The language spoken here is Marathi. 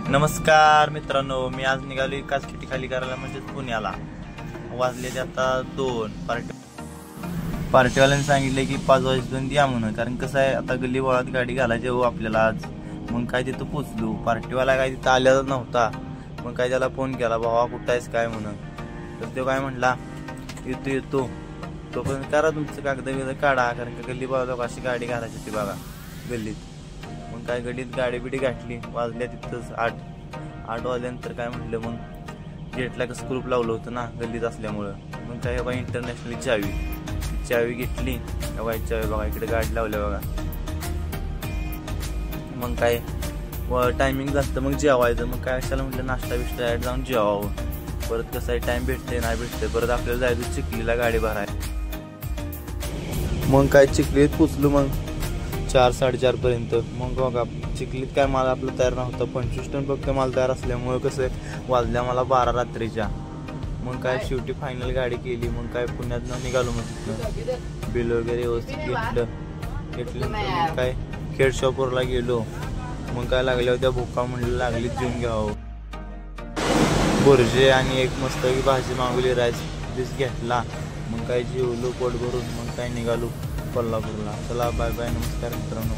नमस्कार मित्रांनो, मी आज निघालो कासखिटी खाली करायला म्हणजे पुण्याला. वाजले ते आता 2. पार्टीवाल्यांनी सांगितले की 5 वाजेपर्यंत या म्हणून. कारण कसं आहे, आता गल्ली बोळात गाडी घालायची हो आपल्याला आज. मग काय तिथं पोचलो, पार्टीवाला काय तिथं आल्याच नव्हता. मग काय त्याला फोन केला, भावा कुठं आहेस काय म्हणून. तर तो काय म्हटला, येतो तोपर्यंत करा तुमचं कागद बिगद काढा, कारण का गल्ली बोळात अशी गाडी घालायची ती बघा गल्लीत. मग काय गल्लीत गाडी बिडी गाठली. वाजल्या तिथंच 8 वाजल्यानंतर काय म्हटलं, मग गेटला कसं स्क्रूप लावलं होतं ना गल्लीत असल्यामुळं. मग काय बघा इंटरनॅशनली चावी घेतली. बघा चावी बघा इकडे गाडी लावल्या बघा. मग काय टायमिंग झालं मग जेवायचं. मग काय कशाला म्हटलं नाश्ता बिष्टा जाऊन जेवावं. परत कसं आहे टाइम भेटते नाही भेटते. परत आपल्याला जायचं चिखलीला गाडी भराय. मग काय चिखलीत पोचलो मग 4-4:30 पर्यंत. मग बघा चिखलीत काय माल आपलं तयार नव्हतं. 25 टन फक्त माल तयार असल्यामुळे कसं वाजल्या मला 12 रात्रीच्या. मग काय शेवटी फायनल गाडी केली. मग काय पुण्यातनं निघालो. मग तिथनं बिल वगैरे व्यवस्थित घेतलं. मग काय खेड शॉपवरला गेलो. मग काय लागल्या होत्या भुका म्हणलं लागली जेवून घ्यावं. बोरजे आणि एक मस्त भाजी मागवली, राईस पीस घेतला. मग काय जेवलो पोट भरून. मग काय निघालो कोल्हापूरला. चला बाय बाय, नमस्कार मित्रांनो.